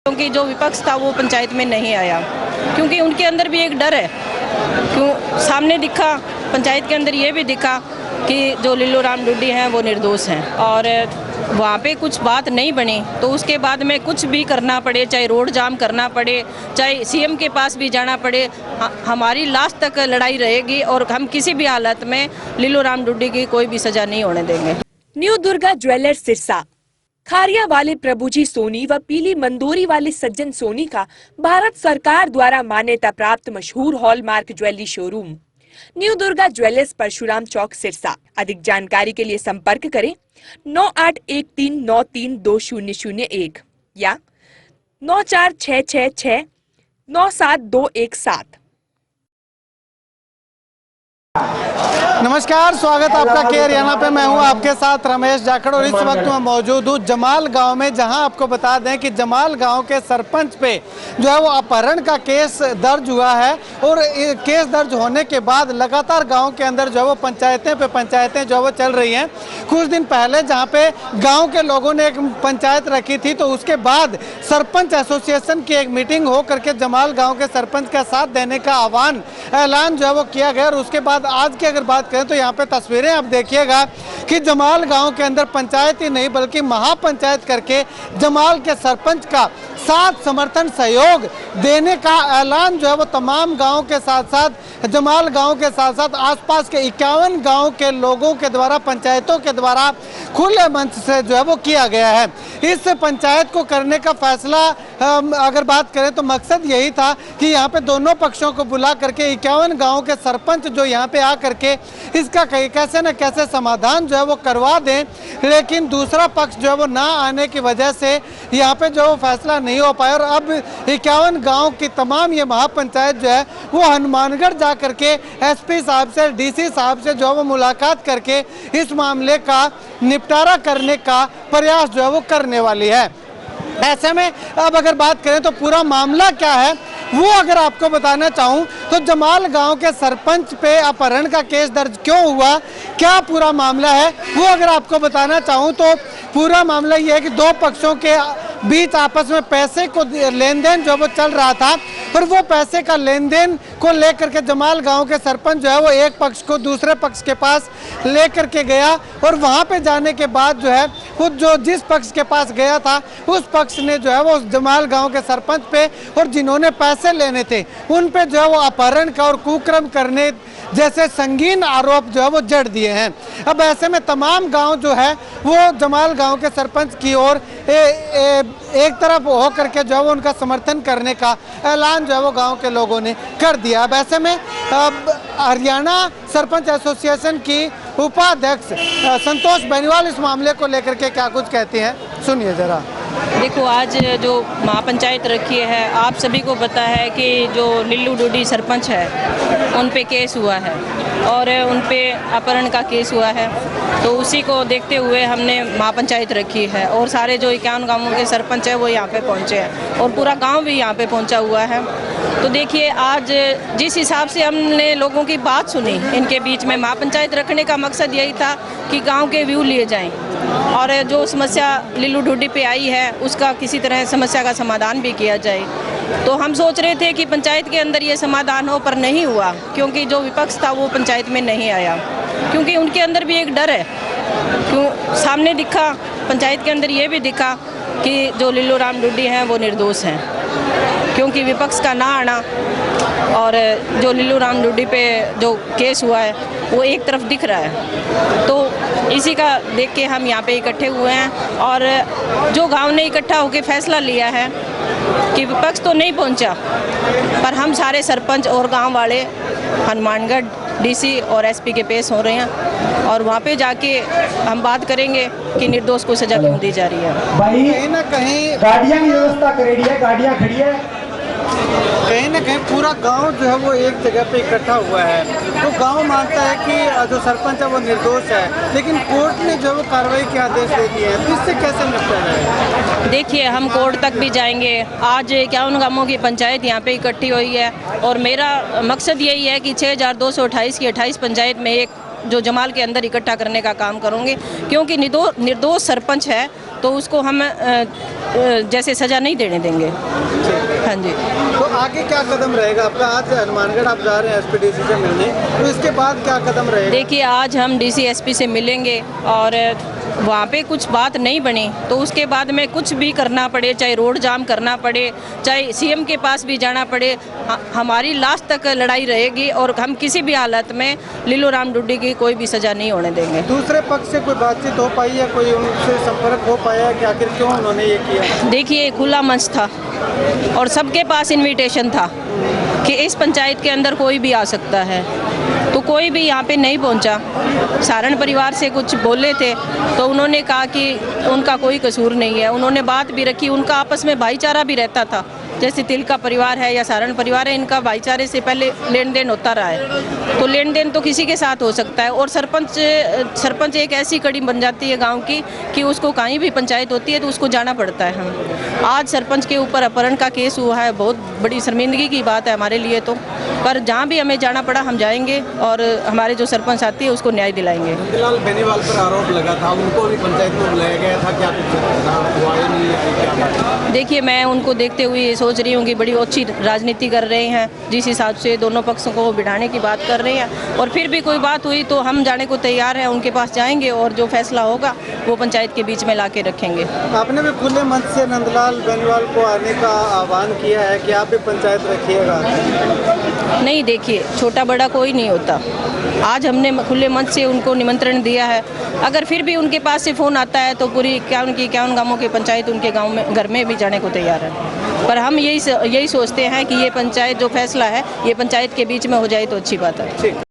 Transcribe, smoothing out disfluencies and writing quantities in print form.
क्योंकि जो विपक्ष था वो पंचायत में नहीं आया, क्योंकि उनके अंदर भी एक डर है। क्यों सामने दिखा, पंचायत के अंदर ये भी दिखा कि जो लिल्लू राम डूडी हैं वो निर्दोष हैं, और वहाँ पे कुछ बात नहीं बनी तो उसके बाद में कुछ भी करना पड़े, चाहे रोड जाम करना पड़े, चाहे सीएम के पास भी जाना पड़े, हमारी लास्ट तक लड़ाई रहेगी और हम किसी भी हालत में लिल्लू राम डूडी की कोई भी सजा नहीं होने देंगे। न्यू दुर्गा ज्वेलर्स सिरसा, खारिया वाले प्रभुजी सोनी व पीली मंदोरी वाले सज्जन सोनी का भारत सरकार द्वारा मान्यता प्राप्त मशहूर hallmark jewellery showroom new Durga jewellers, Parshuram Chowk, Sirsa. अधिक जानकारी के लिए संपर्क करें 9813932001 या 9466697217। नमस्कार, स्वागत आपका के हरियाणा पे। मैं हूं आपके साथ रमेश जाखड़ और इस वक्त मैं मौजूद हूं जमाल गांव में, जहां आपको बता दें कि जमाल गांव के सरपंच पे जो है वो अपहरण का केस दर्ज हुआ है। और केस दर्ज होने के बाद लगातार गांव के अंदर जो है वो पंचायतें जो है वो चल रही हैं। कुछ दिन पहले जहां पे गाँव के लोगों ने एक पंचायत रखी थी, तो उसके बाद सरपंच एसोसिएशन की एक मीटिंग हो करके जमाल गाँव के सरपंच का साथ देने का ऐलान जो है वो किया गया। और उसके बाद आज की अगर बात करें तो यहाँ पे तस्वीरें आप देखिएगा कि जमाल गांव के अंदर पंचायत ही नहीं बल्कि महापंचायत करके जमाल के सरपंच का साथ समर्थन सहयोग देने का ऐलान जो है वो तमाम गांव के साथ साथ जमाल गांव के साथ साथ आसपास के 51 गांव के लोगों के द्वारा, पंचायतों के द्वारा खुले मंच से जो है वो किया गया है। इस पंचायत को करने का फैसला अगर बात करें तो मकसद यही था कि यहाँ पे दोनों पक्षों को बुला करके 51 गाँव के सरपंच जो यहाँ पे आ करके इसका कैसे न कैसे समाधान जो है वो करवा दें। लेकिन दूसरा पक्ष जो है वो ना आने की वजह से यहाँ पे जो फैसला नहीं हो पाया और अब 51 गांव की तमाम ये महापंचायत जो है वो हनुमानगढ़ जा करके एसपी साहब से, डीसी साहब से जो है वो मुलाकात करके इस मामले का निपटारा करने का प्रयास जो है वो करने वाली है। ऐसे में अब अगर बात करें तो पूरा मामला क्या है वो अगर आपको बताना चाहूँ तो जमाल गांव के सरपंच पे अपहरण का केस दर्ज क्यों हुआ, क्या पूरा मामला है वो अगर आपको बताना चाहूँ तो पूरा मामला ये है कि दो पक्षों के बीच आपस में पैसे को लेन देन जो वो चल रहा था। और वो पैसे का लेन देन को लेकर के जमाल गांव के सरपंच जो है वो एक पक्ष को दूसरे पक्ष के पास लेकर के गया और वहां पे जाने के बाद जो है वो जो जिस पक्ष के पास गया था उस पक्ष ने जो है वो जमाल गांव के सरपंच पे और जिन्होंने पैसे लेने थे उन पे जो है वो अपहरण का और कुकर्म करने जैसे संगीन आरोप जो है वो जड़ दिए हैं। अब ऐसे में तमाम गांव जो है वो जमाल गांव के सरपंच की ओर एक तरफ हो करके जो है वो उनका समर्थन करने का ऐलान जो है वो गांव के लोगों ने कर दिया। अब ऐसे में हरियाणा सरपंच एसोसिएशन की उपाध्यक्ष संतोष बेनीवाल इस मामले को लेकर के क्या कुछ कहती हैं, सुनिए जरा। देखो, आज जो महापंचायत रखी है, आप सभी को पता है कि जो लिल्लू डूडी सरपंच है उन पे केस हुआ है और उन पे अपहरण का केस हुआ है। तो उसी को देखते हुए हमने महापंचायत रखी है और सारे जो 51 गांवों के सरपंच हैं वो यहाँ पे पहुँचे हैं और पूरा गांव भी यहाँ पे पहुँचा हुआ है। तो देखिए, आज जिस हिसाब से हमने लोगों की बात सुनी, इनके बीच में महापंचायत रखने का मकसद यही था कि गाँव के व्यू लिए जाएँ और जो समस्या लिल्लू डूडी पे आई है उसका किसी तरह समस्या का समाधान भी किया जाए। तो हम सोच रहे थे कि पंचायत के अंदर ये समाधान हो, पर नहीं हुआ क्योंकि जो विपक्ष था वो पंचायत में नहीं आया, क्योंकि उनके अंदर भी एक डर है। क्यों सामने दिखा, पंचायत के अंदर ये भी दिखा कि जो लिल्लू राम डूडी हैं वो निर्दोष हैं, क्योंकि विपक्ष का ना आना और जो लिल्लू राम डूडी पे जो केस हुआ है वो एक तरफ दिख रहा है। तो इसी का देख के हम यहाँ पे इकट्ठे हुए हैं और जो गांव ने इकट्ठा होकर फैसला लिया है कि विपक्ष तो नहीं पहुँचा पर हम सारे सरपंच और गांव वाले हनुमानगढ़ डीसी और एसपी के पेश हो रहे हैं और वहाँ पे जाके हम बात करेंगे कि निर्दोष को सजा क्यों दी जा रही है। कहीं ना कहीं गाड़ियाँ की व्यवस्था करेगी है, गाड़ियाँ खड़ी है, कहीं ना कहीं पूरा गांव जो है वो एक जगह पे इकट्ठा हुआ है। तो गांव मानता है कि जो सरपंच है वो निर्दोष है, लेकिन कोर्ट ने जो है वो कार्रवाई के आदेश दे दिए हैं। तो इससे कैसे निपटा जाए? देखिए, हम कोर्ट तक भी जाएंगे। आज 51 गांवों की पंचायत यहाँ पे इकट्ठी हुई है और मेरा मकसद यही है कि 6228 की 28 पंचायत में एक जो जमाल के अंदर इकट्ठा करने का काम करेंगे, क्योंकि निर्दोष सरपंच है तो उसको हम जैसे सज़ा नहीं देने देंगे। हाँ जी। तो आगे क्या कदम रहेगा आपका? आज हनुमानगढ़ आप जा रहे हैं एसपी-डीसी से मिलने, तो इसके बाद क्या कदम रहेगा? देखिए, आज हम डीसी एसपी से मिलेंगे और वहाँ पे कुछ बात नहीं बनी तो उसके बाद में कुछ भी करना पड़े, चाहे रोड जाम करना पड़े, चाहे सीएम के पास भी जाना पड़े, हमारी लास्ट तक लड़ाई रहेगी और हम किसी भी हालत में लिल्लू राम डुड्डी की कोई भी सज़ा नहीं होने देंगे। दूसरे पक्ष से कोई बातचीत हो पाई है, कोई उनसे संपर्क हो पाया कि आखिर क्यों उन्होंने ये किया? देखिए, खुला मंच था और सबके पास इनविटेशन था कि इस पंचायत के अंदर कोई भी आ सकता है, तो कोई भी यहाँ पे नहीं पहुँचा। सारण परिवार से कुछ बोले थे तो उन्होंने कहा कि उनका कोई कसूर नहीं है। उन्होंने बात भी रखी, उनका आपस में भाईचारा भी रहता था। जैसे तिलका परिवार है या सारण परिवार है, इनका भाईचारे से पहले लेन देन होता रहा है, तो लेन देन तो किसी के साथ हो सकता है। और सरपंच एक ऐसी कड़ी बन जाती है गांव की कि उसको कहीं भी पंचायत होती है तो उसको जाना पड़ता है। हम आज सरपंच के ऊपर अपहरण का केस हुआ है, बहुत बड़ी शर्मिंदगी की बात है हमारे लिए तो, पर जहाँ भी हमें जाना पड़ा हम जाएंगे और हमारे जो सरपंच साथी है उसको न्याय दिलाएंगे। नंदलाल बेनीवाल पर आरोप लगा था, उनको भी पंचायत में बुलाया गया था, क्या कुछ? देखिए, मैं उनको देखते हुए ये सोच रही हूँ कि बड़ी अच्छी राजनीति कर रहे हैं, जिस हिसाब से दोनों पक्षों को बिठाने की बात कर रहे हैं, और फिर भी कोई बात हुई तो हम जाने को तैयार हैं, उनके पास जाएंगे और जो फैसला होगा वो पंचायत के बीच में ला के रखेंगे। आपने भी खुले मंच से नंदलाल बेनीवाल को आने का आह्वान किया है कि आप भी पंचायत रखिएगा। नहीं, देखिए, छोटा बड़ा कोई नहीं होता। आज हमने खुले मंच से उनको निमंत्रण दिया है, अगर फिर भी उनके पास से फ़ोन आता है तो पूरी 51 गांवों की पंचायत उनके गांव में घर में भी जाने को तैयार है। पर हम यही सोचते हैं कि ये पंचायत जो फैसला है ये पंचायत के बीच में हो जाए तो अच्छी बात है।